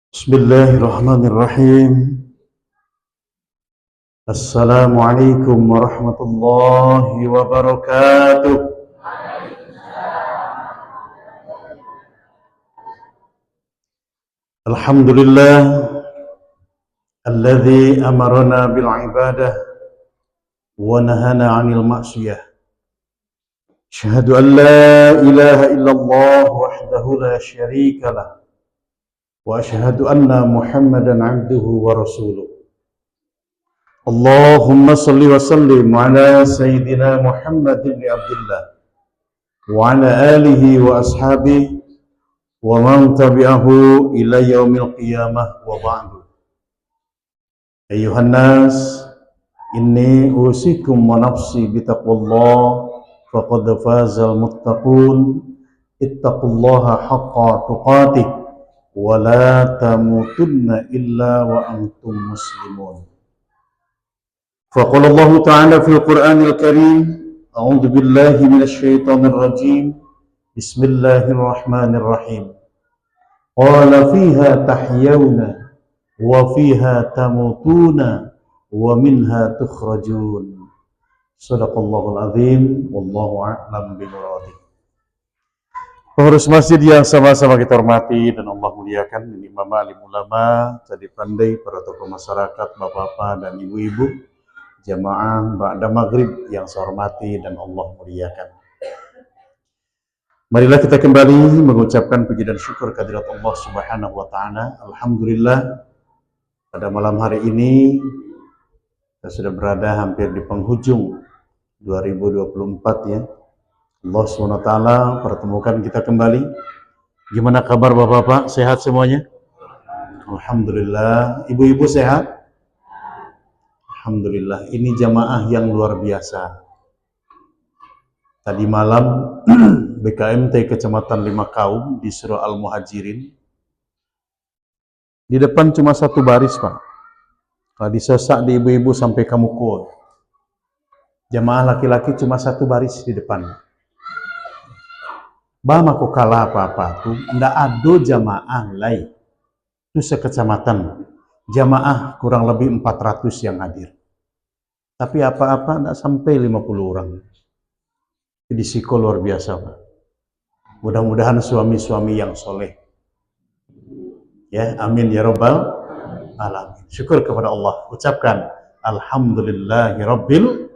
Bismillahirrahmanirrahim. Assalamualaikum warahmatullahi wabarakatuh. Alhamdulillah alladzi amarna bil ibadah wa nahana 'anil ma'siyah. Asyhadu an la ilaha illallah wahdahu la syarika lah wa asyhadu anna Muhammadan 'abduhu wa rasuluh. Allahumma salli wa sallim ala sayyidina Muhammad ibn Abdullah wa ala alihi wa ashabihi wa man tabi'ahu ila yaumil qiyamah wa ba'du. Ayuhan nas, inni usikum wa nafsi bitaqwallah faqad fazal muttaqun. Ittaqullaha haqqa tuqatih wa la tamutunna illa wa antum muslimun. Faqala Allah Ta'ala fil Qur'anil Karim, a'udzu billahi minasy syaithanir rajim. Bismillahirrahmanirrahim. Qala fiha tahyawna wa fiha tamutuna wa minha tukhrajun. Shadaqallahul azim, wallahu a'lam bimuradi. Pengurus masjid yang sama-sama kita hormati dan Allah muliakan, ini mama alim ulama, jadi pandai, para tokoh masyarakat, bapak-bapak dan ibu-ibu, jamaah ba'da maghrib yang saya hormati dan Allah muliakan. Marilah kita kembali mengucapkan puji dan syukur kehadirat Allah Subhanahu wa taala. Alhamdulillah, pada malam hari ini kita sudah berada hampir di penghujung 2024 ya. Allah Subhanahu wa taala pertemukan kita kembali. Gimana kabar Bapak-bapak? Sehat semuanya? Alhamdulillah. Ibu-ibu sehat? Alhamdulillah. Ini jamaah yang luar biasa. Tadi malam BKMT Kecamatan Lima Kaum di Surah Al-Muhajirin. Di depan cuma satu baris, Pak. Kalau disesak di ibu-ibu sampai kamu kuat. Jamaah laki-laki cuma satu baris di depan. Bama kok kalah apa-apa tuh. Nggak ada jamaah lain. Itu sekecamatan. Jamaah kurang lebih 400 yang hadir. Tapi apa-apa nggak sampai 50 orang. Jadi siko luar biasa, Pak. Mudah-mudahan suami-suami yang soleh. Ya, amin ya rabbal alamin. Syukur kepada Allah. Ucapkan alhamdulillahi rabbil.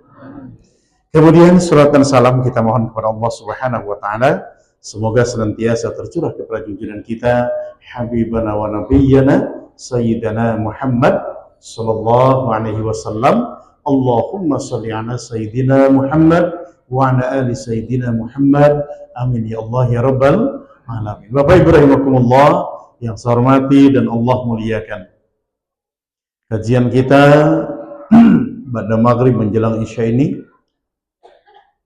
Kemudian surat dan salam kita mohon kepada Allah Subhanahu wa taala. Semoga senantiasa tercurah kepada junjungan kita habibana wa nabiyyana sayyidina Muhammad sallallahu alaihi wasallam. Allahumma shalli ala sayyidina Muhammad wa ala ali sayyidina Muhammad. Amin ya Allah ya rabbal alamin. Bapak Ibu rahimakumullah yang saya hormati dan Allah muliakan. Kajian kita pada maghrib menjelang isya ini,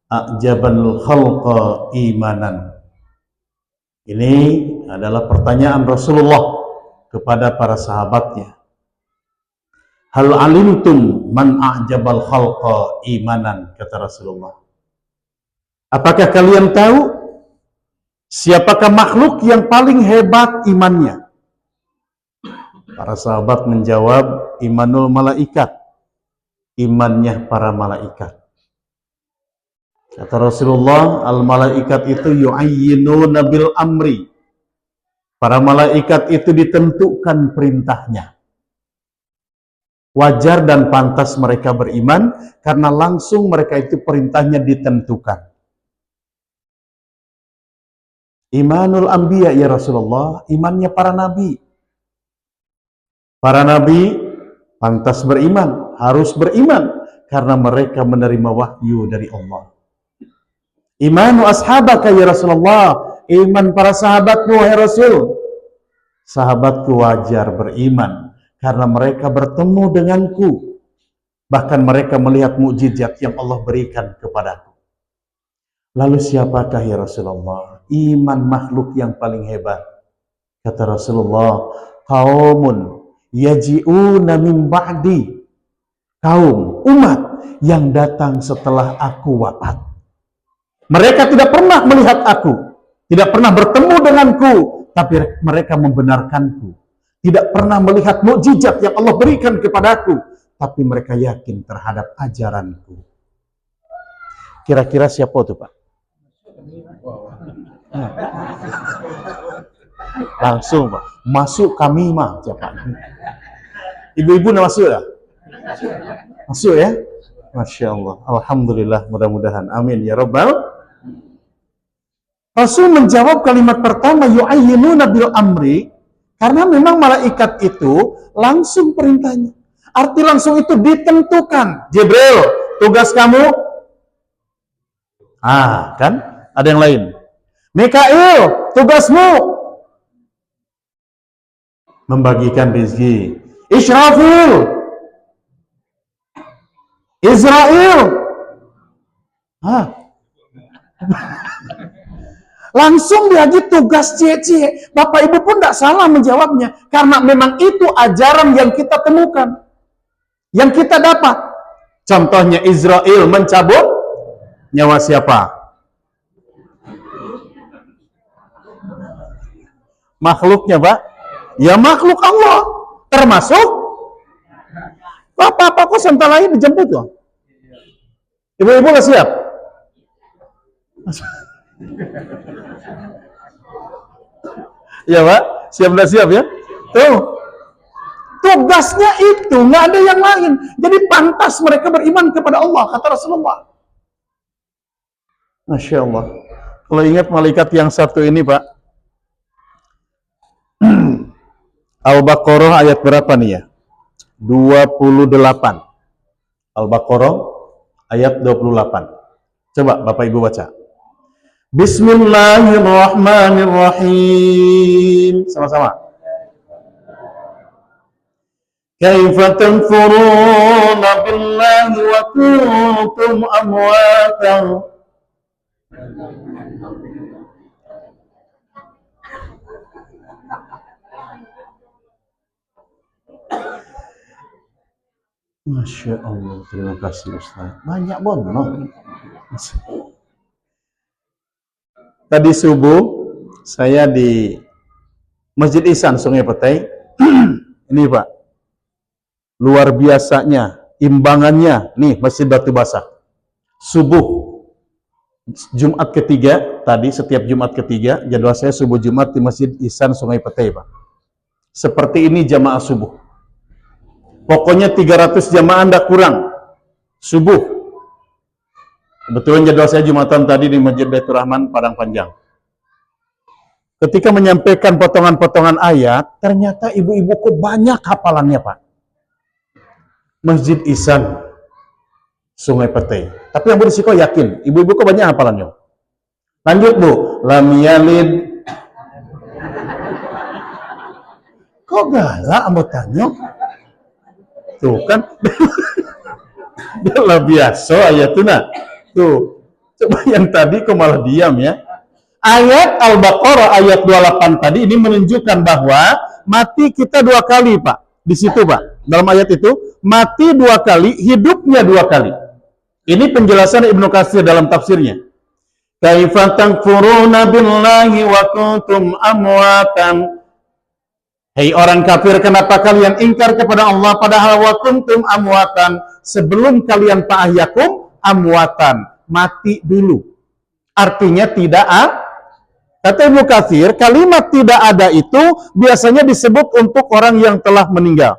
a'jabal khalqa imanan. Ini adalah pertanyaan Rasulullah kepada para sahabatnya. Hal alimtum man a'jabal khalqa imanan, kata Rasulullah. Apakah kalian tahu siapakah makhluk yang paling hebat imannya? Para sahabat menjawab, imanul malaikat, imannya para malaikat. Kata Rasulullah, al-malaikat itu yu'ayyinuna bil amri. Para malaikat itu ditentukan perintahnya. Wajar dan pantas mereka beriman karena langsung mereka itu perintahnya ditentukan. Imanul anbiya ya Rasulullah, imannya para nabi. Para nabi pantas beriman, harus beriman karena mereka menerima wahyu dari Allah. Imanu ashabaka ya Rasulullah, iman para sahabatmu ya Rasul. Sahabatku wajar beriman karena mereka bertemu denganku. Bahkan mereka melihat mukjizat yang Allah berikan kepadaku. Lalu siapakah ya Rasulullah iman makhluk yang paling hebat? Kata Rasulullah, qaumun yaji'una min ba'di. Kaum, umat yang datang setelah aku wafat. Mereka tidak pernah melihat aku, tidak pernah bertemu denganku, tapi mereka membenarkanku. tidak pernah melihat mukjizat yang Allah berikan kepadaku, tapi mereka yakin terhadap ajaranku. Kira-kira siapa tuh, Pak? Langsung, Pak. Masuk kami mah, Pak. Ibu-ibu nak masuk ya? Masuk ya? Masya Allah. Alhamdulillah, mudah-mudahan. Amin ya Rabbal. Rasul menjawab kalimat pertama, yu'ayyinuna bil amri, karena memang malaikat itu langsung perintahnya. Arti langsung itu ditentukan. Jibril, tugas kamu. Kan? Ada yang lain. Mikail, tugasmu membagikan rezeki. Israfil, Israel. Langsung diaji tugas cie-cie. Bapak Ibu pun tidak salah menjawabnya. Karena memang itu ajaran yang kita temukan. Yang kita dapat. Contohnya Israel mencabut nyawa siapa? Makhluknya, Pak. Ya makhluk Allah. Termasuk Bapak-bapak kok sebentar lagi dijemput loh. Ibu-ibu nggak siap? Ya Pak, siap nggak siap ya? Tuh, tugasnya itu nggak ada yang lain. Jadi pantas mereka beriman kepada Allah, kata Rasulullah. Masya Allah. Kalau ingat malaikat yang satu ini Pak, Al-Baqarah ayat berapa nih ya? 28. Al-Baqarah ayat 28. Coba Bapak Ibu baca. Bismillahirrahmanirrahim. Sama-sama. Kaifa tanfuruna billahi wa kuntum amwatan. Masya Allah, terima kasih Ustaz. Banyak bono. Tadi subuh saya di Masjid Ihsan Sungai Petai. Ini Pak, luar biasanya imbangannya. Nih Masjid Batu Basah. Subuh Jumat ketiga tadi, setiap Jumat ketiga jadwal saya subuh Jumat di Masjid Ihsan Sungai Petai Pak. Seperti ini jamaah subuh. Pokoknya 300 jamaah anda kurang subuh. Kebetulan jadwal saya Jumatan tadi di Masjid Baitur Rahman Padang Panjang. Ketika menyampaikan potongan-potongan ayat, ternyata ibu-ibu kok banyak hafalannya Pak. Masjid Ihsan Sungai Petai. Tapi yang berisiko yakin, ibu-ibu kok banyak hafalannya. Lanjut Bu, lam yalid. Kok galak anggotanya? Tuh kan, dia lah biasa ayat itu nak. Tuh, coba yang tadi kok malah diam ya. Ayat Al-Baqarah ayat 28 tadi ini menunjukkan bahwa mati kita 2 kali Pak. Di situ Pak, dalam ayat itu mati 2 kali, hidupnya 2 kali. Ini penjelasan Ibnu Katsir dalam tafsirnya. Kaifa takfuruna billahi wa kuntum amwatan. Hei orang kafir, kenapa kalian ingkar kepada Allah padahal wa kuntum amwatan, sebelum kalian ta'ahyakum amwatan, mati dulu. Artinya tidak kata Ibnu Katsir, kalimat tidak ada itu biasanya disebut untuk orang yang telah meninggal.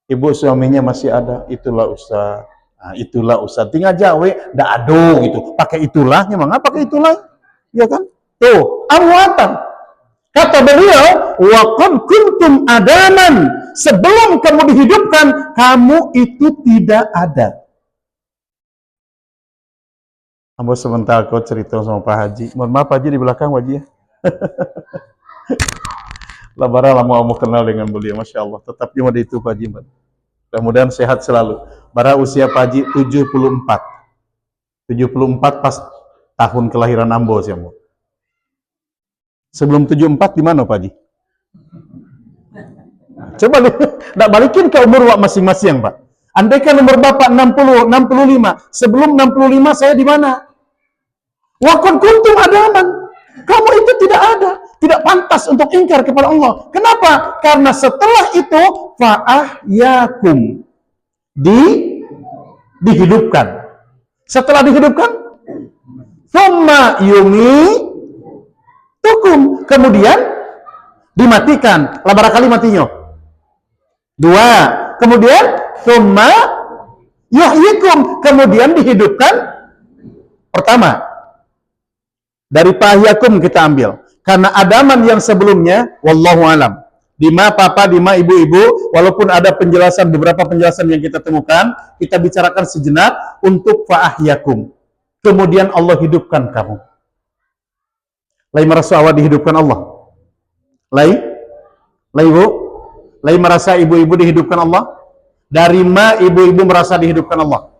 Ibu suaminya masih ada, itulah Ustaz. Nah, itulah Ustaz. Tinggal jawe, ndak ado gitu. Pakai itulahnya, mengapa pakai itulah? Ya kan? Tuh, amwatan. Kata beliau, wa qad kuntum adaman, sebelum kamu dihidupkan, kamu itu tidak ada. Ambo sebentar kau cerita sama Pak Haji. Mohon maaf Pak Haji di belakang Haji ya. Lebaran lama mau kenal dengan beliau, Masya Allah. Tetap cuma di itu Pak Haji. Mudah-mudahan sehat selalu. Bara usia Pak Haji 74. 74 pas tahun kelahiran Ambo sih Ambo. Sebelum 74 di mana Pak Haji? Coba enggak balikin ke umur masing-masing Pak. Andaikan umur Bapak 60, 65, sebelum 65 saya di mana? Wa qad kuntum adaman. Kamu itu tidak ada. tidak pantas untuk ingkar kepada Allah. Kenapa? Karena setelah itu fa'ahyakum, dihidupkan. Setelah dihidupkan, thumma yumitukum, kemudian dimatikan. Lah barangkali matinya. Dua, kemudian thumma yuhyikum, kemudian dihidupkan. Pertama, dari fa'ahyakum kita ambil. Karena adaman yang sebelumnya, wallahu alam, Dima papa, Dima ibu-ibu, walaupun ada penjelasan, beberapa penjelasan yang kita temukan, kita bicarakan sejenak untuk fa'ahyakum. Kemudian Allah hidupkan kamu. Lai merasa awak dihidupkan Allah? Lai bu? Lai merasa ibu-ibu dihidupkan Allah? Dari ma ibu-ibu merasa dihidupkan Allah?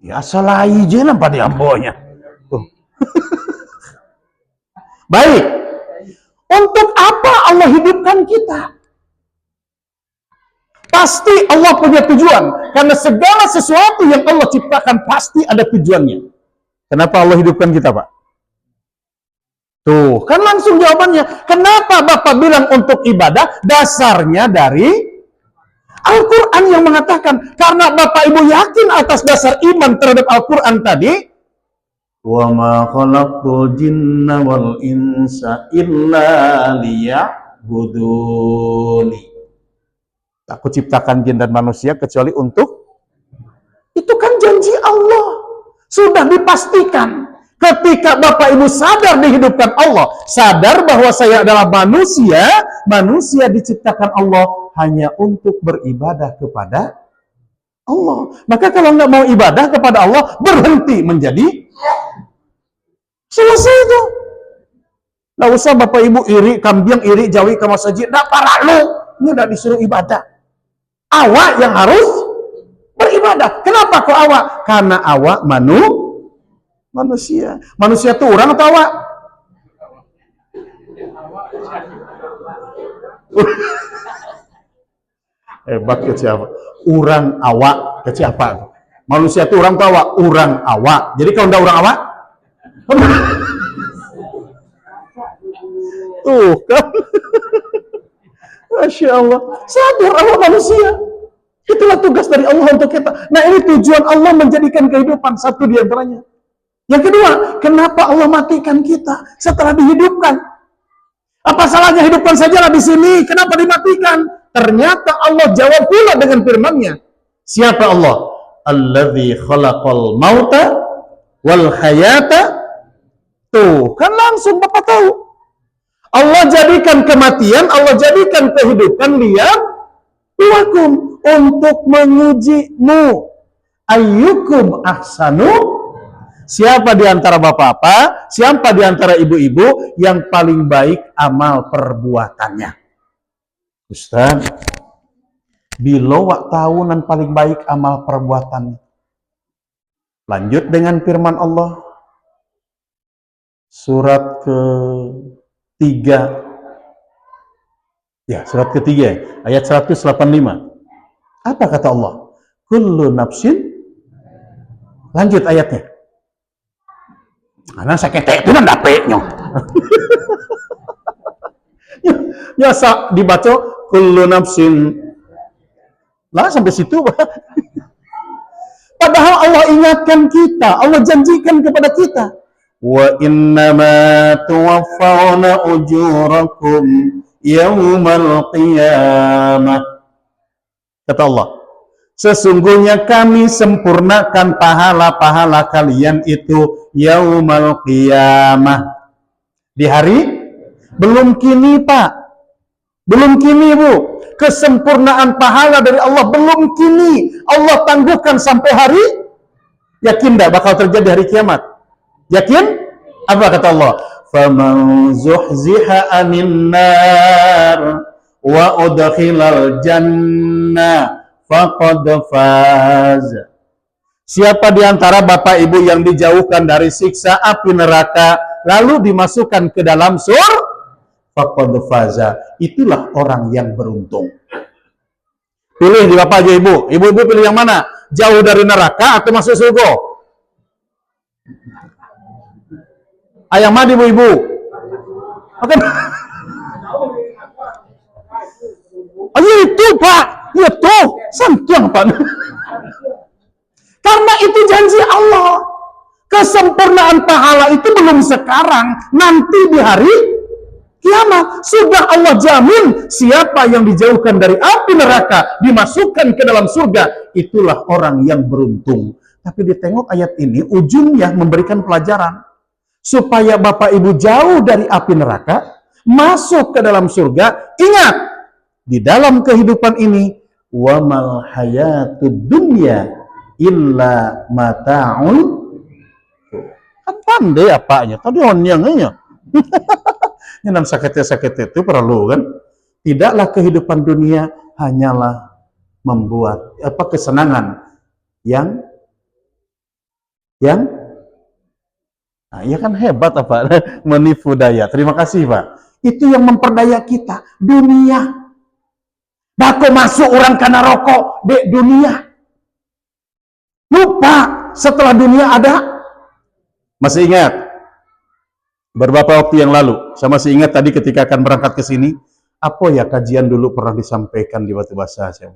Ya salah aja nampak di ambonya. Baik. Untuk apa Allah hidupkan kita? Pasti Allah punya tujuan. Karena segala sesuatu yang Allah ciptakan pasti ada tujuannya. Kenapa Allah hidupkan kita, Pak? Tuh, kan langsung jawabannya. Kenapa Bapak bilang untuk ibadah? Dasarnya dari Al-Quran yang mengatakan. Karena Bapak Ibu yakin atas dasar iman terhadap Al-Quran tadi, wa ma khalaqtul jinna wal insa illa liya'buduni. Aku ciptakan jin dan manusia kecuali untuk, itu kan janji Allah. Sudah dipastikan. Ketika Bapak Ibu sadar dihidupkan Allah, sadar bahwa saya adalah manusia, manusia diciptakan Allah hanya untuk beribadah kepada Allah. Maka kalau nggak mau ibadah kepada Allah, berhenti menjadi, selesai itu. Nggak usah Bapak Ibu iri, kambing iri, jawi ke masjid. Nggak parah lu. Ini udah disuruh ibadah. Awak yang harus beribadah. Kenapa kok awak? Karena awak manusia. Manusia itu orang atau awak? Hebat ke siapa? Orang awak ke siapa? Manusia itu orang atau awak? Orang awak. Jadi kalau enggak orang awak? Tuh kan. Masya Allah. Sadar Allah manusia. Itulah tugas dari Allah untuk kita. Nah ini tujuan Allah menjadikan kehidupan. Satu di antaranya. Yang kedua, kenapa Allah matikan kita setelah dihidupkan? Apa salahnya hidupkan sajalah di sini? Kenapa dimatikan? Ternyata Allah jawab pula dengan firman-Nya. Siapa Allah? Alladzi khalaqal mauta wal hayata. Tuh, kan langsung Bapak tahu. Allah jadikan kematian, Allah jadikan kehidupan liyabluwakum, untuk mengujimu. Ayyukum ahsanu, siapa di antara bapak-bapak, siapa di antara ibu-ibu yang paling baik amal perbuatannya? Ustaz, bilowak tahunan paling baik amal perbuatannya. Lanjut dengan firman Allah. Surat ketiga. Ya, surat ketiga, ayat 185. Apa kata Allah? Kullu nafsin. Lanjut ayatnya. Karena sakit itu kan dapetnya. Ya, dibaca kullu nafsin. Lah sampai situ. Padahal Allah ingatkan kita, Allah janjikan kepada kita. Wa innama tuwaffawna ujurakum yaumal qiyamah. Kata Allah, sesungguhnya kami sempurnakan pahala-pahala kalian itu yaumal qiyamah. Di hari? Belum kini Pak. Belum kini Bu. Kesempurnaan pahala dari Allah belum kini. Allah tangguhkan sampai hari. Yakin dah bakal terjadi hari kiamat? Yakin? Apa kata Allah? Faman zuhziha anin nar wa udkhilal jannah faqad faz. Siapa di antara Bapak Ibu yang dijauhkan dari siksa api neraka lalu dimasukkan ke dalam surga, faqad faza, itulah orang yang beruntung. Pilih di Bapak aja Ibu. Ibu-ibu pilih yang mana? Jauh dari neraka atau masuk surga? Ayam mandi ibu-ibu. Oke. Oh, itu Pak, itu santyang Pak. Karena itu janji Allah. Kesempurnaan pahala itu belum sekarang, nanti di hari kiamat. Sudah Allah jamin siapa yang dijauhkan dari api neraka, dimasukkan ke dalam surga, itulah orang yang beruntung. Tapi ditengok ayat ini, ujungnya memberikan pelajaran. Supaya Bapak Ibu jauh dari api neraka, masuk ke dalam surga. Ingat, di dalam kehidupan ini, wamal hayatud dunya illa mata'un. Kan pandai apanya, tadi onyangnya. Yang sakit-sakit itu perlu kan? Tidaklah kehidupan dunia hanyalah membuat kesenangan yang nah, ya kan hebat apa menipu daya. Terima kasih Pak. Itu yang memperdaya kita dunia. Bako masuk orang karena rokok di dunia. Lupa setelah dunia ada. Masih ingat? Beberapa waktu yang lalu, saya masih ingat tadi ketika akan berangkat ke sini, apa ya kajian dulu pernah disampaikan di Batu Basa saya.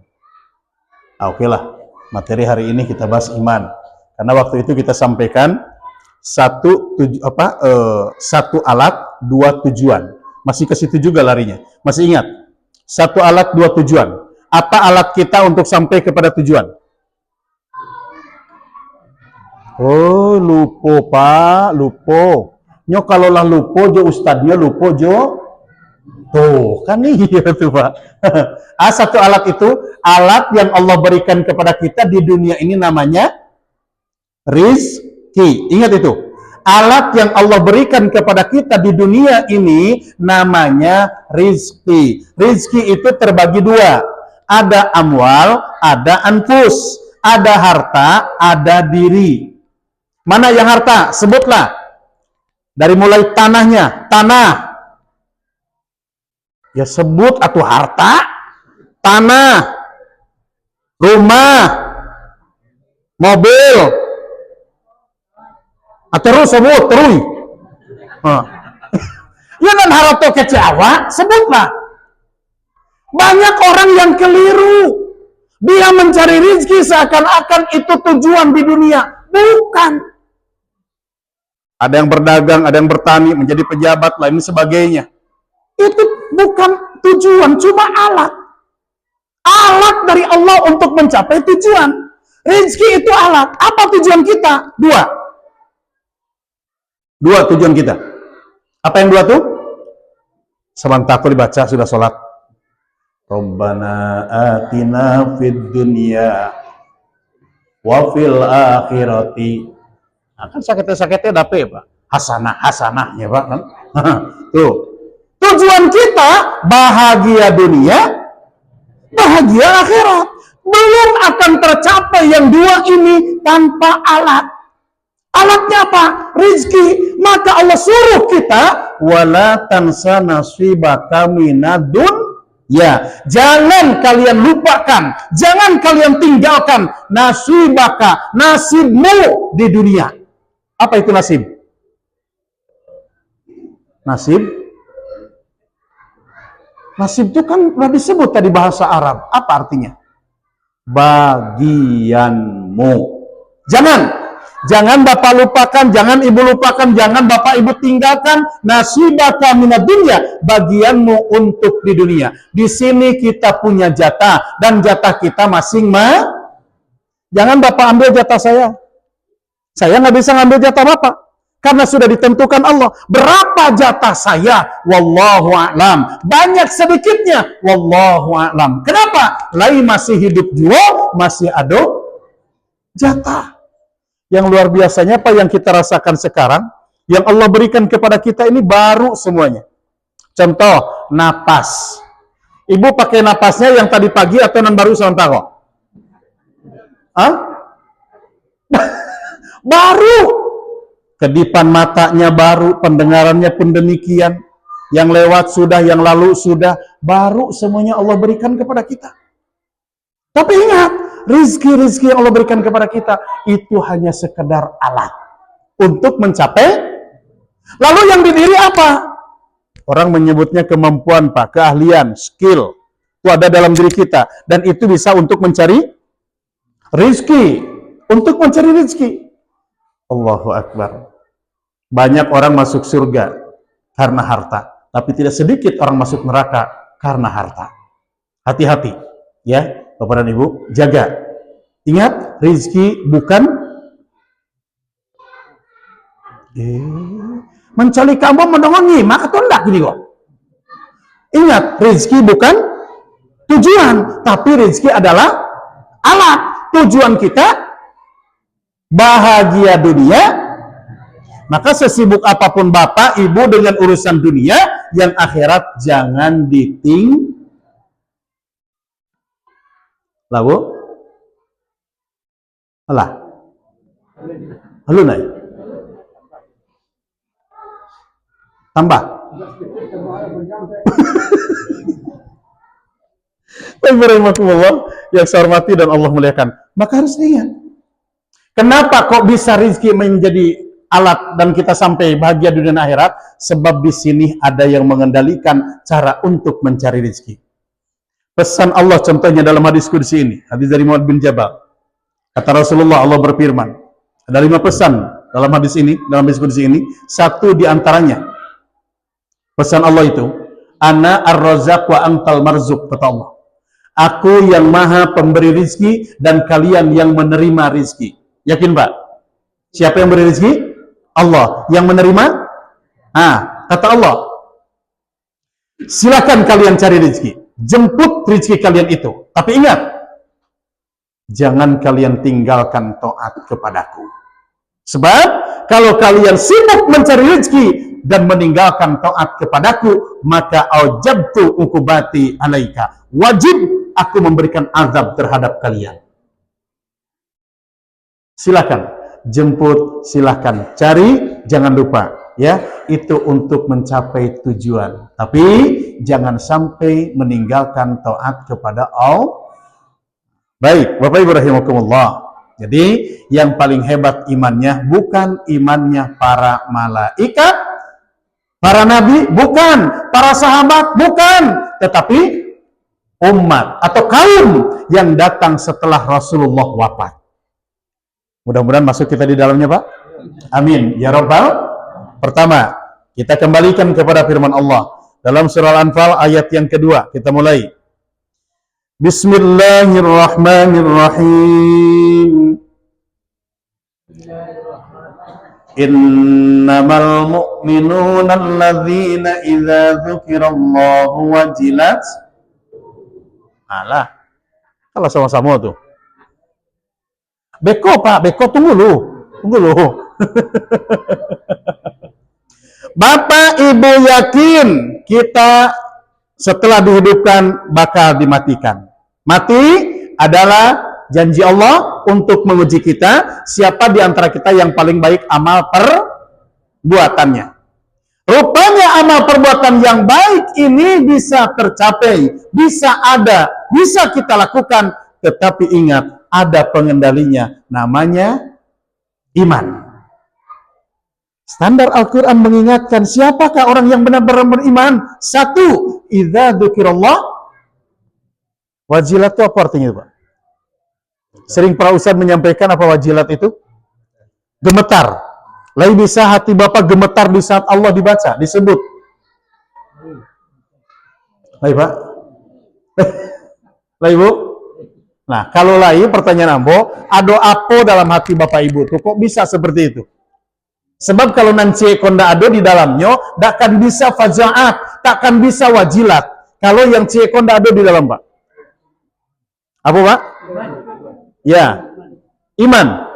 Oke lah, materi hari ini kita bahas iman. Karena waktu itu kita sampaikan satu alat, dua tujuan. Masih ke situ juga larinya. Masih ingat? Satu alat, dua tujuan. Apa alat kita untuk sampai kepada tujuan? Oh, lupo Pak, lupo. Nyo kalau lah lupo jo ustadnya lupo jo. Tuh, kan iya tuh Pak. Satu alat itu, alat yang Allah berikan kepada kita di dunia ini namanya rizki. Ingat itu. Alat yang Allah berikan kepada kita di dunia ini namanya rizki. Rizki itu terbagi dua. Ada amwal, ada anfus. Ada harta, ada diri. Mana yang harta? Sebutlah. Dari mulai tanahnya, tanah. Ya sebut atau harta, tanah, rumah, mobil. Terus sebut, terus. Ya dan harta kecewa, sebutlah. Banyak orang yang keliru. Dia mencari rezeki seakan-akan itu tujuan di dunia. Bukan. Ada yang berdagang, ada yang bertani, menjadi pejabat, lain sebagainya. Itu bukan tujuan, cuma alat. Alat dari Allah untuk mencapai tujuan. Rezeki itu alat. Apa tujuan kita? Dua. Dua tujuan kita. Apa yang dua tuh? Sebentar aku dibaca, sudah sholat. Rabbana atina fid dunya wa fil akhirati. Kan sakit-sakitnya dapet Pak. Hasanah-hasanahnya Pak kan. Tuh. Tujuan kita bahagia dunia, bahagia akhirat. Belum akan tercapai yang dua ini tanpa alat. Alatnya apa? Rizki. Maka Allah suruh kita wala tansa nasibaka minadun. Ya, jangan kalian lupakan, jangan kalian tinggalkan nasibaka, nasibmu di dunia. Apa itu nasib? Nasib? Nasib itu kan sudah disebut tadi bahasa Arab. Apa artinya? Bagianmu. Jangan Bapak lupakan, jangan Ibu lupakan, jangan Bapak Ibu tinggalkan nasibaka minad dunya, bagianmu untuk di dunia. Di sini kita punya jatah dan jatah kita masing-masing. Jangan Bapak ambil jatah saya. Saya nggak bisa ngambil jatah Bapak karena sudah ditentukan Allah. Berapa jatah saya? Wallahu a'lam. Banyak sedikitnya, wallahu a'lam. Kenapa? Lain masih hidup juga, masih ada jatah. Yang luar biasanya apa yang kita rasakan sekarang, yang Allah berikan kepada kita ini baru semuanya. Contoh, napas. Ibu pakai napasnya yang tadi pagi atau yang baru sementara? Hah? Baru. Kedipan matanya baru, pendengarannya pun demikian. Yang lewat sudah, yang lalu sudah. Baru semuanya Allah berikan kepada kita. Tapi ingat, rizki-rizki yang Allah berikan kepada kita itu hanya sekedar alat untuk mencapai. Lalu yang di diri apa? Orang menyebutnya kemampuan, Pak, keahlian, skill. Itu ada dalam diri kita. Dan itu bisa untuk mencari rizki. Untuk mencari rizki. Allahu Akbar. Banyak orang masuk surga karena harta. Tapi tidak sedikit orang masuk neraka karena harta. Hati-hati. Ya, Bapak dan Ibu, jaga. Ingat, rizki bukan mencari kamu menongongi, maka tolak gini kok. Ingat, rizki bukan tujuan, tapi rizki adalah alat. Tujuan kita bahagia dunia. Maka sesibuk apapun bapak, ibu dengan urusan dunia, yang akhirat jangan lalu alah halo naik tambah yang saya hormati dan Allah muliakan. Maka harus ingat, kenapa kok bisa rizki menjadi alat dan kita sampai bahagia dunia dan akhirat? Sebab di sini ada yang mengendalikan cara untuk mencari rizki. Pesan Allah contohnya dalam hadis qudsi ini, hadis dari Mu'adz bin Jabal. Kata Rasulullah, Allah berfirman, ada 5 pesan dalam hadis ini, dalam hadis qudsi ini. Satu di antaranya, pesan Allah itu, ana ar-razzaq wa antal marzuq, kata Allah. Aku yang maha pemberi rizki dan kalian yang menerima rizki. Yakin, Pak? Siapa yang beri rizki? Allah. Yang menerima? Kata Allah, silakan kalian cari rizki. Jemput rizki kalian itu. Tapi ingat, jangan kalian tinggalkan taat kepadaku. Sebab kalau kalian sibuk mencari rizki dan meninggalkan taat kepadaku, maka aujabtu ukubati alaika. Wajib aku memberikan azab terhadap kalian. Silakan jemput, silakan cari, jangan lupa ya, itu untuk mencapai tujuan. Tapi jangan sampai meninggalkan taat kepada Allah. Baik, Bapak Ibu rahimakumullah. Jadi yang paling hebat imannya bukan imannya para malaikat, para nabi, bukan, para sahabat, bukan, tetapi umat atau kaum yang datang setelah Rasulullah wafat. Mudah-mudahan masuk kita di dalamnya, Pak. Amin ya rabbal. Pertama, kita kembalikan kepada firman Allah dalam surah Al-Anfal ayat yang kedua. Kita mulai. Bismillahirrahmanirrahim. Innamal mu'minuna alladzina idza dzukirallahu wajilat. Alah, kalau sama-sama tuh. Beko, Pak, beko, tunggu lu. Bapak Ibu yakin kita setelah dihidupkan bakal dimatikan. Mati adalah janji Allah untuk menguji kita, siapa di antara kita yang paling baik amal perbuatannya. Rupanya amal perbuatan yang baik ini bisa tercapai, bisa ada, bisa kita lakukan, tetapi ingat, ada pengendalinya, namanya iman. Standar Al-Quran mengingatkan, siapakah orang yang benar-benar beriman? Satu, idza dzukirallah wajilat. Itu apa artinya, Pak? Sering para ustaz menyampaikan apa wajilat itu? Gemetar. Lain bisa hati Bapak gemetar di saat Allah dibaca, disebut. Baik, Pak. Lain, Bu. Nah, kalau lain pertanyaan ambo, ada apa dalam hati Bapak Ibu tuh? Kok bisa seperti itu? Sebab kalau nanti konda ada di dalamnya, takkan bisa fajaat, takkan bisa wajilat. Kalau yang konda ada di dalam, Pak. Apa, Pak? Ya, iman.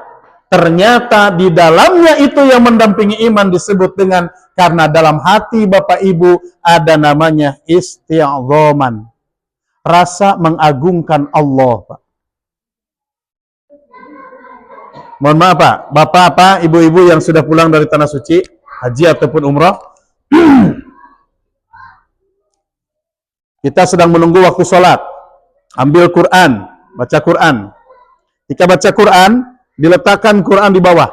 Ternyata di dalamnya itu yang mendampingi iman disebut dengan, karena dalam hati Bapak Ibu ada namanya isti'adzaman. Rasa mengagungkan Allah, Pak. Mohon maaf, Pak. Bapak, ibu-ibu yang sudah pulang dari tanah suci, haji ataupun umrah, kita sedang menunggu waktu sholat. Ambil Quran, baca Quran. Jika baca Quran, diletakkan Quran di bawah,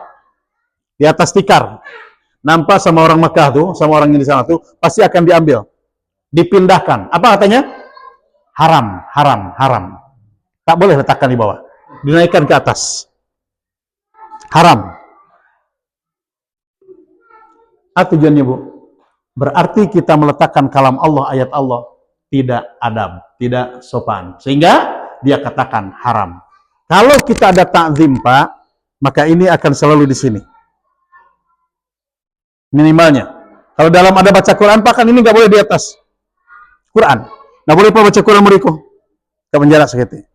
di atas tikar. nampak sama orang Mekah tuh, sama orang yang di sana tuh, pasti akan diambil, dipindahkan. Apa katanya? Haram, haram, haram. Tak boleh letakkan di bawah, dinaikkan ke atas. Haram. Apa tujuannya, Bu? Berarti kita meletakkan kalam Allah, ayat Allah, tidak adab, tidak sopan. Sehingga dia katakan haram. Kalau kita ada takzim, Pak, maka ini akan selalu di sini. Minimalnya. Kalau dalam ada baca Quran, Pak, kan ini nggak boleh di atas Quran. Nggak boleh Pak baca Quran mereka. Ke penjara segitu.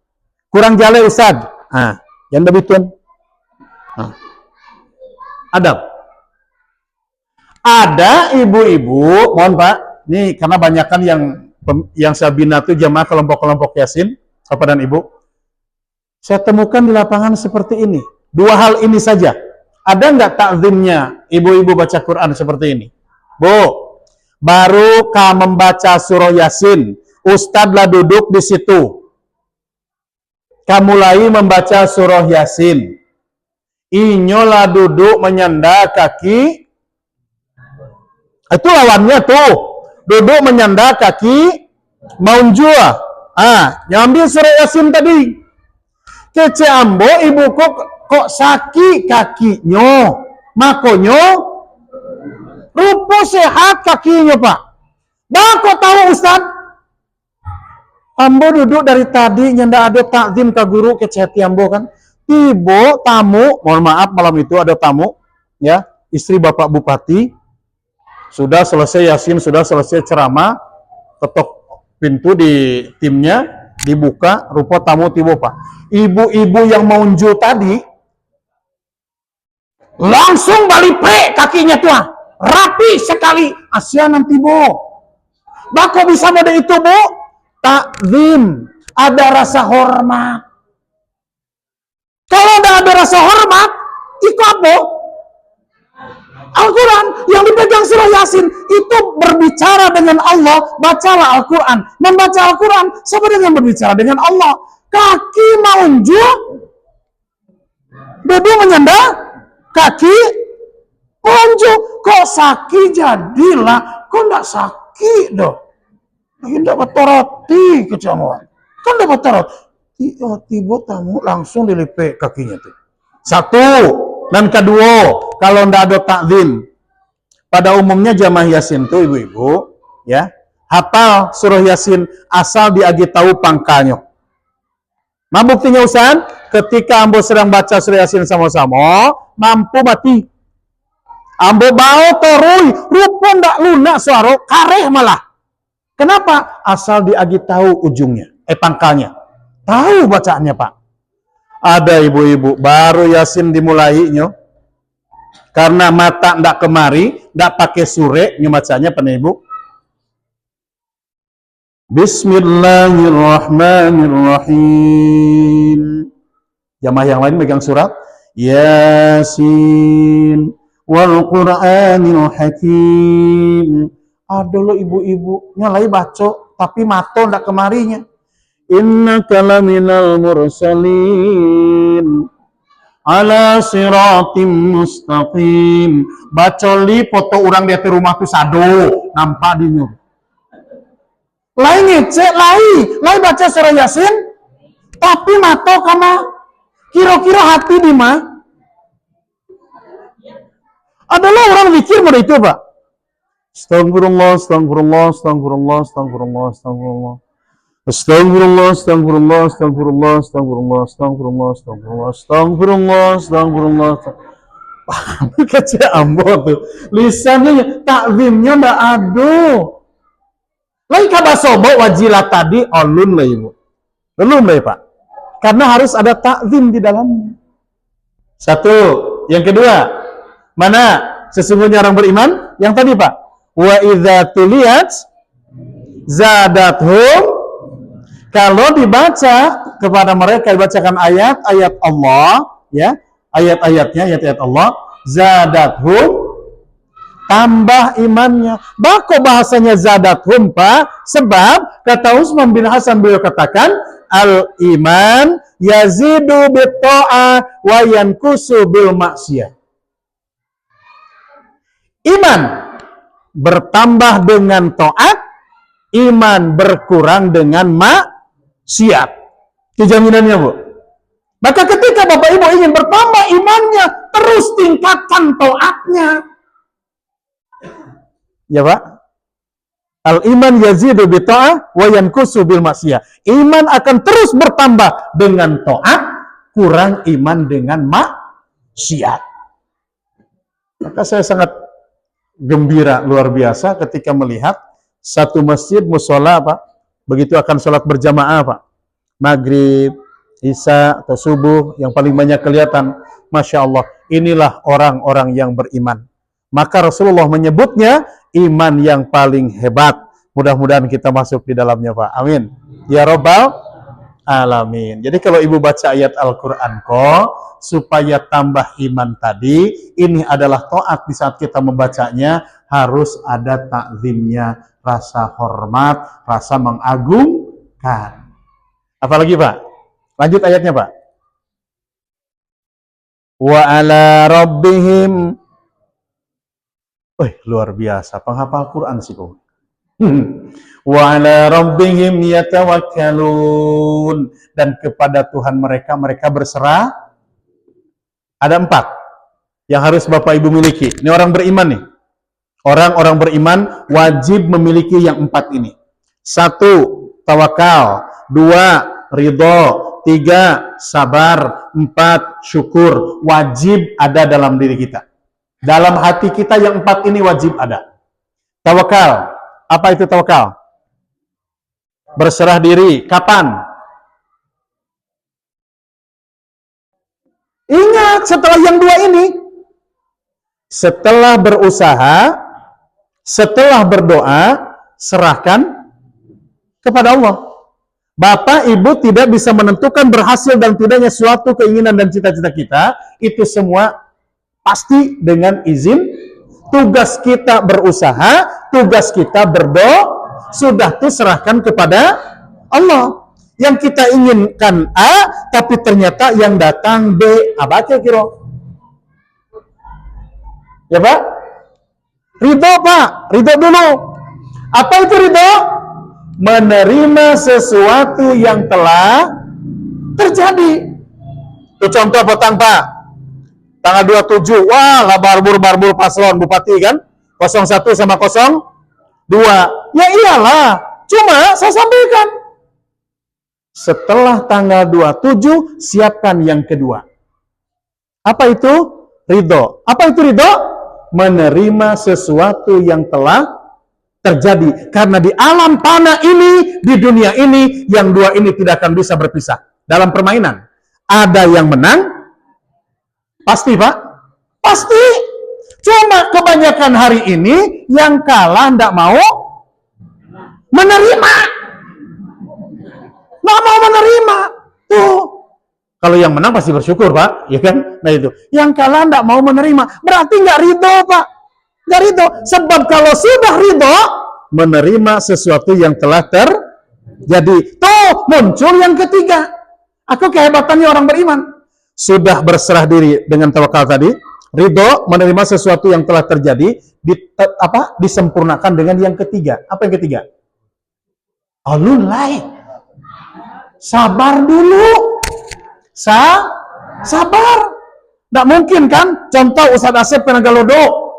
Kurang jale Ustaz. Ah, yang lebih tuan. Adab. Ada ibu-ibu, mohon Pak, ini karena banyakan yang saya bina itu jamaah kelompok-kelompok Yasin, Bapak dan Ibu. Saya temukan di lapangan seperti ini. Dua hal ini saja. Ada nggak takzimnya ibu-ibu baca Quran seperti ini? Bu, baru kamu membaca surah Yasin, Ustadzlah duduk di situ. Kamu mulai membaca surah Yasin. Inyolah duduk menyanda kaki. Itu lawannya tuh. Duduk menyanda kaki maunjua. Nyambil surah Yasin tadi. Kece ambo ibu kok sakit kakinya. Makonyo rupo sehat kakinya, Pak. Bako tahu Ustaz? Ambo duduk dari tadi nyanda ada takzim ke guru kecehati ambo kan. Tiba tamu, mohon maaf malam itu ada tamu, ya, istri Bapak Bupati, sudah selesai Yasin, sudah selesai ceramah, ketok pintu di timnya, dibuka, rupa tamu tiba Pak. Ibu-ibu yang mau unjuk tadi, langsung balik pre kakinya tuh, rapi sekali, asianan tiba. Bako bisa mode itu, Bu? Takzim, ada rasa hormat. Kalau tidak ada rasa hormat, itu apa? Al-Quran yang dipegang surah Yasin itu berbicara dengan Allah. Bacalah Al-Quran. Membaca Al-Quran sama dengan berbicara dengan Allah. Kaki maunjuk, duduk menyenda, kaki maunjuk. Kok sakit jadilah? Kok tidak sakit dong? Tidak dapat roti kecamuan. Kan dapat roti. Tiba tamu langsung dilipek kakinya tuh. Satu. Dan kedua, kalau tidak ada takzim, pada umumnya jamaah Yasin tuh ibu-ibu, ya, hafal surah Yasin asal diagi tahu pangkalnya. Nah buktinya Ustaz, ketika ambo sedang baca surah Yasin sama-sama, mampu mati. Ambo bau torui, rupa ndak lunak suara, kareh malah. Kenapa? Asal diagi tahu ujungnya, pangkalnya. Tahu bacaannya, Pak. Ada ibu-ibu baru Yasin dimulainya. Karena mata ndak kemari, ndak pakai sure, nyebacanya penibu. Bismillahirrahmanirrahim. Jamaah yang lain megang surat Yasin wal Qur'anil Hakim. Ada lo ibu-ibu nyalai baca tapi mata ndak kemarinya. Innaka laminal mursalin ala siratim mustaqim. Bacoli foto orang di rumah tuh sado nampak di nyur. Lain ngecek, lain baca surah Yasin tapi mata karena kira-kira hati di mah. Adalah orang mikir mau itu, Pak. Astagfirullah, astagfirullah, astagfirullah, astagfirullah, astagfirullah. Astagfirullah, astagfirullah, astagfirullah, astagfirullah, astagfirullah, astagfirullah, astagfirullah, astagfirullah. Kecil ambo tuh. Lisannya, takzimnya ndak ada. Lain kata sobo wajilat tadi, olun lah ibu. Belum lah Pak. Karena harus ada takzim di dalamnya. Satu. Yang kedua, mana sesungguhnya orang beriman? Yang tadi Pak. Wa idza tuliyat zadathum. Kalau dibaca kepada mereka dibacakan ayat-ayat Allah, ya, ayat-ayatnya, ayat-ayat Allah, zadathum, tambah imannya. Bako bahasanya zadathum, Pak, sebab kata Utsman bin Hasan beliau katakan, al-iman yazidu bit-ta'ah wa yankusu bil maksiyah. Iman bertambah dengan taat, iman berkurang dengan maksiat. Itu jaminannya, Bu. Maka ketika Bapak Ibu ingin bertambah imannya, terus tingkatkan taatnya. Ya, Pak? Al-iman yazidu bi ta'ah wa yanqusu bil maksiyah. Iman akan terus bertambah dengan taat, kurang iman dengan maksiat. Maka saya sangat gembira luar biasa ketika melihat satu masjid musola, Pak, begitu akan sholat berjamaah, Pak, maghrib, isya atau subuh, yang paling banyak kelihatan, Masya Allah, inilah orang-orang yang beriman. Maka Rasulullah menyebutnya iman yang paling hebat. Mudah-mudahan kita masuk di dalamnya, Pak. Amin. Ya Rabbal Alamin. Jadi kalau Ibu baca ayat Al-Quran kok, supaya tambah iman tadi, ini adalah taat. Di saat kita membacanya, harus ada takzimnya, rasa hormat, rasa mengagungkan. Apalagi, Pak? Lanjut ayatnya, Pak. Wa ala rabbihim. Luar biasa. Penghafal Quran sih, kok. Wa ala rabbihim yatawakkalun. Dan kepada Tuhan mereka berserah. Ada 4 yang harus Bapak Ibu miliki. Ini orang beriman nih. Orang-orang beriman wajib memiliki yang 4 ini. 1, tawakal. 2, ridho. 3, sabar. 4, syukur. Wajib ada dalam diri kita. Dalam hati kita yang 4 ini wajib ada. Tawakal. Apa itu tawakal? Berserah diri. Kapan? Ingat, setelah yang 2 ini. Setelah berusaha, setelah berdoa, serahkan kepada Allah. Bapak, Ibu tidak bisa menentukan berhasil dan tidaknya suatu keinginan dan cita-cita kita. Itu semua pasti dengan izin. Tugas kita berusaha, tugas kita berdoa, sudah tuh serahkan kepada Allah. Yang kita inginkan A, tapi ternyata yang datang B. Apa kira-kira? Ya, Pak? Ridho, Pak. Ridho dulu. Apa itu ridho? Menerima sesuatu yang telah terjadi. Itu contoh petang, Pak. Tanggal 27, wah lah barbur paslon bupati kan? 01 sama 02. Ya iyalah, cuma saya sampaikan. Setelah tanggal 27, siapkan yang kedua. Apa itu? Ridho. Apa itu ridho? Menerima sesuatu yang telah terjadi. Karena di alam fana ini, di dunia ini, yang 2 ini tidak akan bisa berpisah. Dalam permainan, ada yang menang, pasti, Pak? Pasti. Cuma kebanyakan hari ini yang kalah tidak mau menerima. Nggak mau menerima. Tuh. Kalau yang menang pasti bersyukur, Pak. Ya kan? Nah itu. Yang kalah tidak mau menerima. Berarti nggak ridho, Pak. Nggak ridho. Sebab kalau sudah ridho, menerima sesuatu yang telah terjadi. Tuh, muncul yang ketiga. Aku kehebatannya orang beriman. Sudah berserah diri dengan tawakal tadi, ridho, menerima sesuatu yang telah terjadi, disempurnakan dengan yang ketiga. Apa yang ketiga? Alulai. Sabar dulu. Sabar. Nggak mungkin kan? Contoh Ustadz Asep pernah galodo.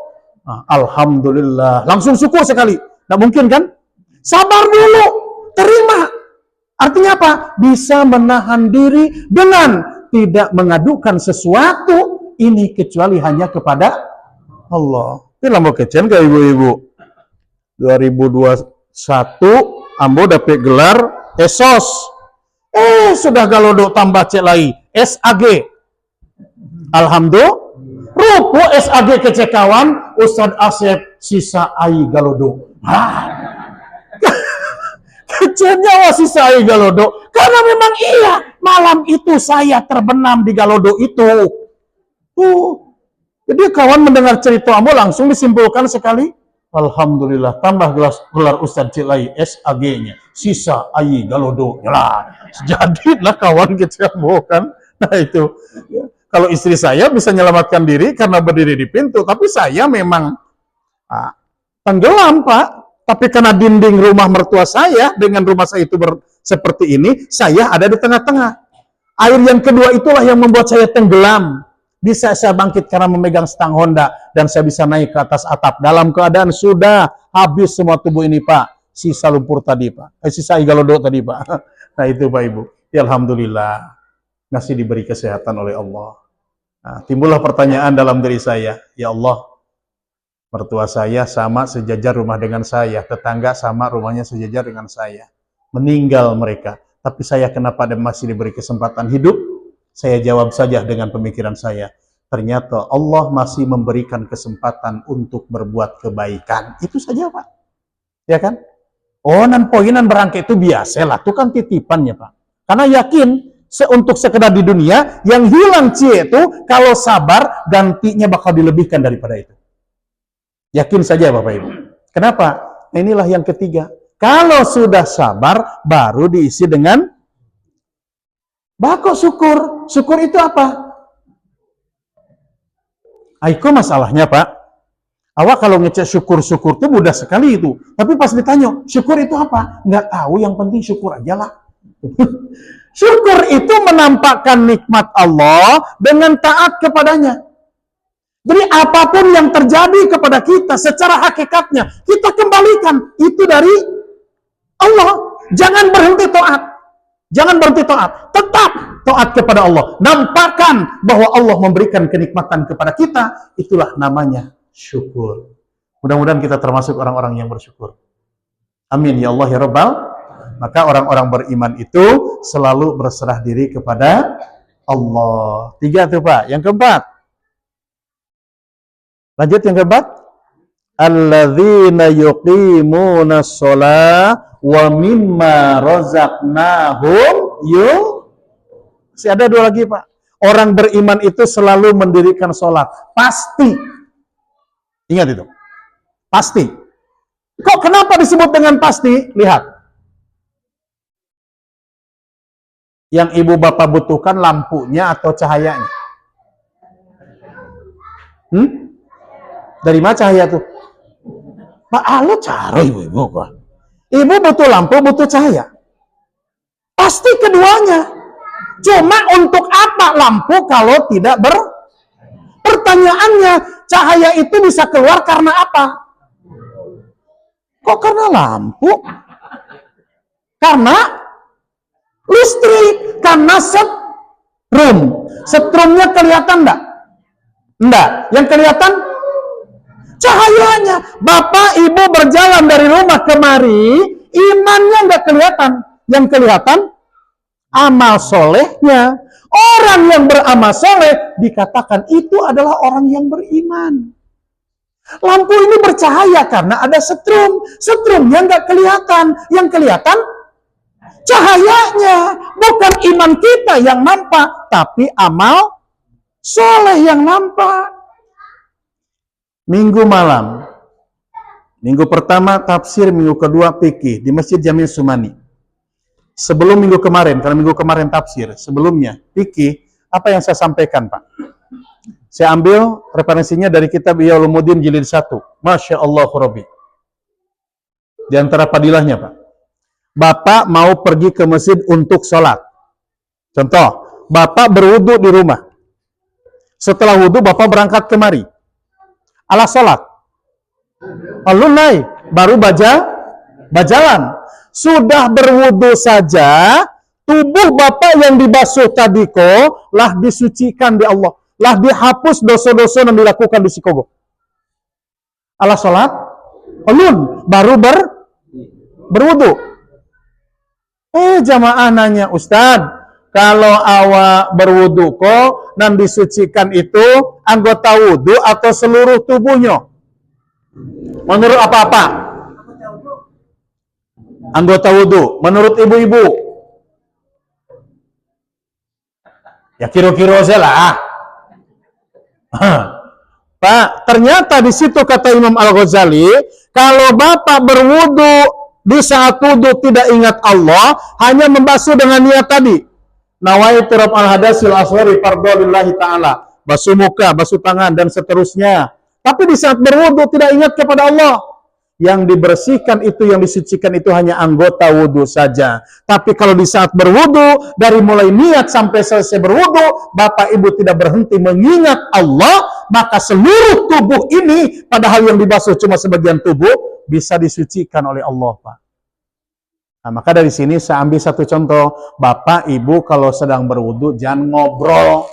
Alhamdulillah. Langsung syukur sekali. Nggak mungkin kan? Sabar dulu. Terima. Artinya apa? Bisa menahan diri dengan tidak mengadukan sesuatu ini kecuali hanya kepada Allah. Ini lama kecil ke ibu-ibu. 2021 ambo dapat gelar esos. Sudah galodo tambah cek lagi SAG. Alhamdulillah. Rupu SAG kecekawan Ustadz Asep sisa ai galodo. Kecilnya sisa ai galodo. Karena memang iya, malam itu saya terbenam di galodo itu. Jadi kawan mendengar cerita ambo langsung disimpulkan sekali. Alhamdulillah, tambah gelar Ustadz Cilai SAG-nya. Sisa ai galodo. Yalah, jadilah kawan kecil ambo kan. Nah itu. Ya. Kalau istri saya bisa menyelamatkan diri karena berdiri di pintu, tapi saya memang Ah, tenggelam, Pak. Tapi karena dinding rumah mertua saya dengan rumah saya itu seperti ini, saya ada di tengah-tengah. Air yang kedua itulah yang membuat saya tenggelam. Bisa saya bangkit karena memegang stang Honda dan saya bisa naik ke atas atap dalam keadaan sudah habis semua tubuh ini, Pak. Sisa lumpur tadi, Pak. Sisa igalodo tadi, Pak. Nah, itu Pak Ibu. Ya, alhamdulillah masih diberi kesehatan oleh Allah. Nah, timbullah pertanyaan dalam diri saya, ya Allah, mertua saya sama sejajar rumah dengan saya, tetangga sama rumahnya sejajar dengan saya. Meninggal mereka, tapi saya kenapa masih diberi kesempatan hidup? Saya jawab saja dengan pemikiran saya. Ternyata Allah masih memberikan kesempatan untuk berbuat kebaikan. Itu saja, Pak. Ya kan? Oh, nan poinan berangkai itu biasalah, itu kan titipannya, Pak. Karena yakin untuk sekedar di dunia yang hilang itu kalau sabar gantinya bakal dilebihkan daripada itu. Yakin saja Bapak Ibu. Kenapa? Nah, inilah yang ketiga. Kalau sudah sabar baru diisi dengan bako syukur. Syukur itu apa? Aiko masalahnya, Pak. Awak kalau ngecek syukur-syukur itu mudah sekali itu. Tapi pas ditanya, syukur itu apa? Nggak tahu, yang penting syukur aja lah. Syukur itu menampakkan nikmat Allah dengan taat kepadanya. Jadi apapun yang terjadi kepada kita secara hakikatnya, kita kembalikan. Itu dari Allah. Jangan berhenti taat. Jangan berhenti taat. Tetap taat kepada Allah. Nampakkan bahwa Allah memberikan kenikmatan kepada kita. Itulah namanya syukur. Mudah-mudahan kita termasuk orang-orang yang bersyukur. Amin ya Allah ya Rabbal. Maka orang-orang beriman itu selalu berserah diri kepada Allah. 3 tuh Pak. Yang keempat. Lanjut yang keempat. Alladzina yuqimuna shalah wa mimma razaqnahum Masih ada 2 lagi Pak. Orang beriman itu selalu mendirikan sholat. Pasti. Ingat itu. Pasti. Kok kenapa disebut dengan pasti? Lihat. Yang ibu bapak butuhkan lampunya atau cahayanya? Dari mana cahaya tuh? Pak Alo cara ibu-ibu kok. Ibu butuh lampu, butuh cahaya. Pasti keduanya. Cuma untuk apa lampu kalau tidak Pertanyaannya, cahaya itu bisa keluar karena apa? Kok karena lampu? Karena listrik, karena setrum. Setrumnya kelihatan enggak? Enggak. Yang kelihatan cahayanya. Bapak ibu berjalan dari rumah kemari, imannya enggak kelihatan. Yang kelihatan amal solehnya. Orang yang beramal soleh dikatakan itu adalah orang yang beriman. Lampu ini bercahaya karena ada setrum. Setrumnya enggak kelihatan. Yang kelihatan cahayanya. Bukan iman kita yang nampak, tapi amal soleh yang nampak. Minggu malam. Minggu pertama tafsir, minggu kedua fikih di Masjid Jamil Sumani. Sebelum minggu kemarin, karena minggu kemarin tafsir, sebelumnya fikih, apa yang saya sampaikan Pak? Saya ambil referensinya dari kitab Ihya Ulumuddin jilid 1. Masya Allah Rabbi. Di antara padilahnya Pak. Bapak mau pergi ke masjid untuk sholat. Contoh, Bapak berwudu di rumah. Setelah wudu, Bapak berangkat kemari. Alas sholat. Alunai, baru bajalan. Sudah berwudu saja, tubuh Bapak yang dibasuh tadi lah disucikan di Allah. Lah dihapus dosa-dosa yang dilakukan di sikogo. Alas sholat, alun, baru berwudu. Jamaah nanya, Ustaz, kalau awak berwudu dan disucikan itu anggota wudu atau seluruh tubuhnya? Menurut apa-apa? Anggota wudu. Menurut ibu-ibu? Ya kira-kira saja lah. Pak, ternyata di situ kata Imam Al-Ghazali, kalau Bapak berwudu di saat wudu tidak ingat Allah, hanya membasuh dengan niat tadi. Nawaitu raf'al hadasil asghari fardhu lillahi ta'ala. Basuh muka, basuh tangan dan seterusnya. Tapi di saat berwudu tidak ingat kepada Allah. Yang dibersihkan itu, yang disucikan itu hanya anggota wudu saja. Tapi kalau di saat berwudu, dari mulai niat sampai selesai berwudu, Bapak Ibu tidak berhenti mengingat Allah, maka seluruh tubuh ini, padahal yang dibasuh cuma sebagian tubuh, bisa disucikan oleh Allah, Pak. Nah, maka dari sini saya ambil satu contoh. Bapak Ibu kalau sedang berwudu jangan ngobrol.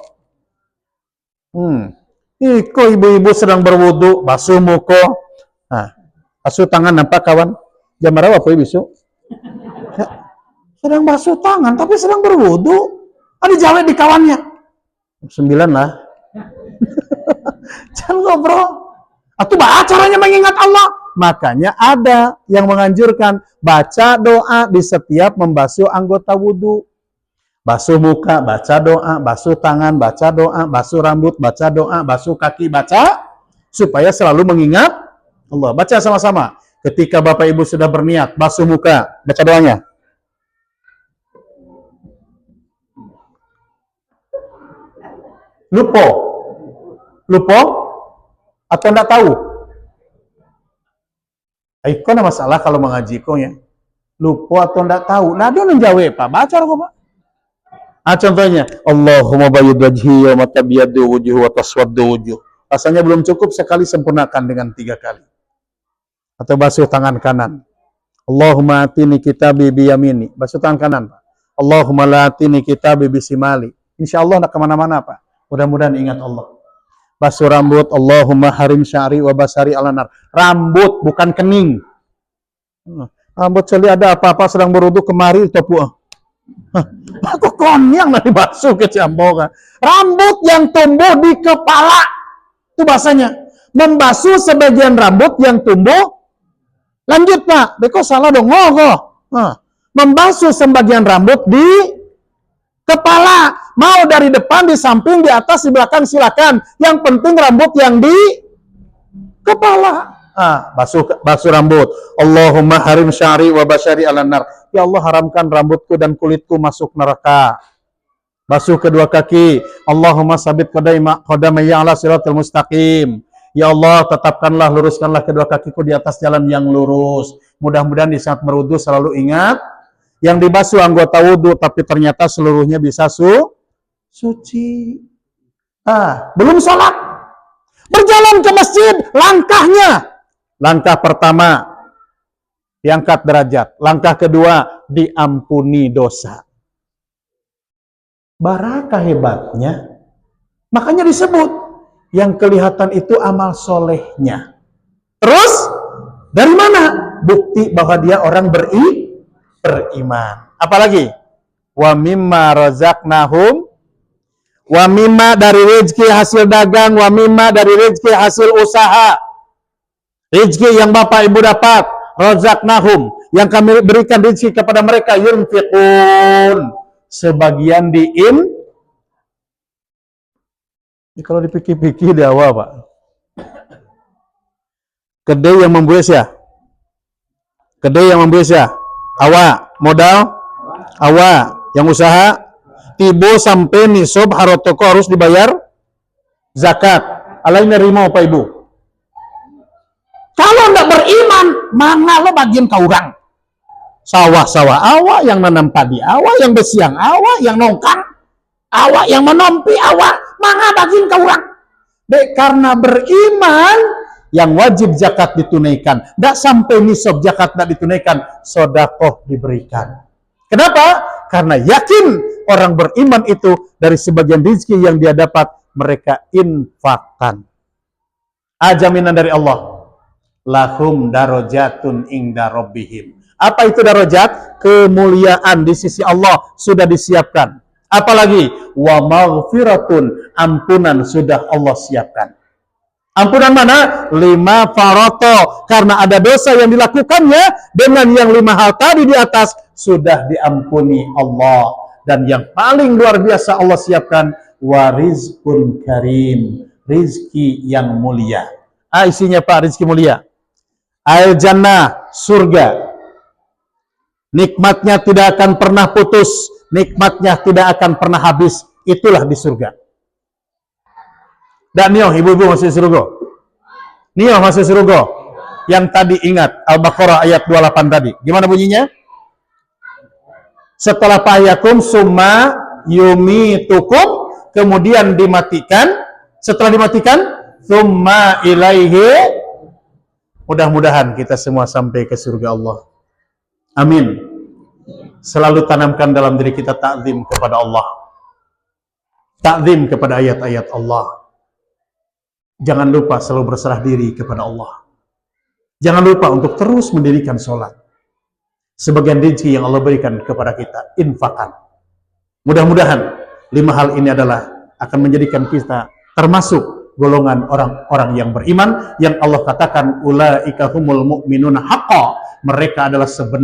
Iko ibu-ibu sedang berwudu, basuh muka. Nah, basuh tangan apa kawan? Jam berapa apa besok? Ya, sedang basuh tangan tapi sedang berwudu. Ada jawab di kawannya. 9 lah. Jangan ngobrol. Atau caranya mengingat Allah. Makanya ada yang menganjurkan baca doa di setiap membasuh anggota wudu. Basuh muka, baca doa, basuh tangan, baca doa, basuh rambut, baca doa, basuh kaki, baca, supaya selalu mengingat Allah. Baca sama-sama. Ketika Bapak Ibu sudah berniat, basuh muka, baca doanya. Lupa? Atau enggak tahu? Iko ada masalah kalau mengaji ko ya. Lupa atau enggak tahu? Nah, dia menjawab, Pak. Baca kok, Pak. Contohnya, Allahumma bayyid wajhi wa tabyaddu wujuh wa taswaddu wujuh. Rasanya belum cukup, sekali sempurnakan dengan 3 kali. Atau basuh tangan kanan. Allahumma atini kitabi biyamini. Basuh tangan kanan, Pak. Allahumma la atini kitabi bisimali. Insya Allah nak kemana-mana, Pak. Mudah-mudahan ingat Allah. Basuh rambut, Allahumma harim sya'ri wa basari alanar. Rambut, bukan kening. Rambut celi ada apa-apa sedang berwudu kemari, topu. Aku konyang dari basuh ke Ciamboga. Rambut yang tumbuh di kepala. Itu bahasanya. Membasuh sebagian rambut yang tumbuh. Lanjut, Pak. Beko salah dong. Membasuh sebagian rambut di kepala. Mau dari depan, di samping, di atas, di belakang, silakan. Yang penting rambut yang di kepala. Basuh rambut. Allahumma harim sya'ri wa basyari ala nar. Ya Allah, haramkan rambutku dan kulitku masuk neraka. Basuh kedua kaki. Allahumma sabit qadamayya ala siratal mustaqim. Ya Allah, tetapkanlah, luruskanlah kedua kakiku di atas jalan yang lurus. Mudah-mudahan di saat berwudu selalu ingat yang dibasuh anggota wudu, tapi ternyata seluruhnya bisa suci. Belum sholat. Berjalan ke masjid, langkahnya. Langkah pertama, diangkat derajat. Langkah kedua, diampuni dosa. Barakah hebatnya. Makanya disebut, yang kelihatan itu amal solehnya. Terus, dari mana? Bukti bahwa dia orang beriman. Apalagi? Wa mimma razaqnahum, wa mimma dari rezeki hasil dagang, wa mimma dari rezeki hasil usaha. Rezeki yang Bapak Ibu dapat, razaqnahum, yang kami berikan rezeki kepada mereka, yunfiqun, sebagian kalau dipikir-pikir di awal, Pak. Kedai yang membuat ya. Awak modal, awak yang usaha, tibo sampai nisab harotoko harus dibayar zakat. Alai nerima Pak Ibu. Kalau enggak beriman, mana lo bagian ke orang? Sawah-sawah awak, yang nanam padi awak, yang besiang awak, yang nongkang awak, yang menompi awak, mana bagian ke orang? Karena beriman, yang wajib zakat ditunaikan. Enggak sampai nisab zakat enggak ditunaikan, sedekah diberikan. Kenapa? Karena yakin orang beriman itu dari sebagian rezeki yang dia dapat, mereka infakkan. Jaminan dari Allah. Lahum darajatun inda rabbihim. Apa itu darajat? Kemuliaan di sisi Allah sudah disiapkan. Apalagi wa maghfiratun, ampunan sudah Allah siapkan. Ampunan mana? 5 faroto, karena ada dosa yang dilakukannya dengan yang 5 hal tadi di atas sudah diampuni Allah. Dan yang paling luar biasa Allah siapkan, warizqun karim, rizki yang mulia. Isinya Pak, rizki mulia. Al-Jannah, surga. Nikmatnya tidak akan pernah putus, nikmatnya tidak akan pernah habis. Itulah di surga. Dan ibu-ibu masih surga. Nio masuk surga. Yang tadi ingat Al-Baqarah ayat 28 tadi. Gimana bunyinya? Setelah payakum summa yumitukum, kemudian dimatikan. Setelah dimatikan, summa ilaihi. Mudah-mudahan kita semua sampai ke surga Allah. Amin. Selalu tanamkan dalam diri kita ta'zim kepada Allah. Ta'zim kepada ayat-ayat Allah. Jangan lupa selalu berserah diri kepada Allah. Jangan lupa untuk terus mendirikan sholat. Sebagian rezeki yang Allah berikan kepada kita, infakkan. Mudah-mudahan 5 hal ini adalah akan menjadikan kita termasuk golongan orang-orang yang beriman, yang Allah katakan ulaika humul mu'minuna haqqan, mereka adalah sebenarnya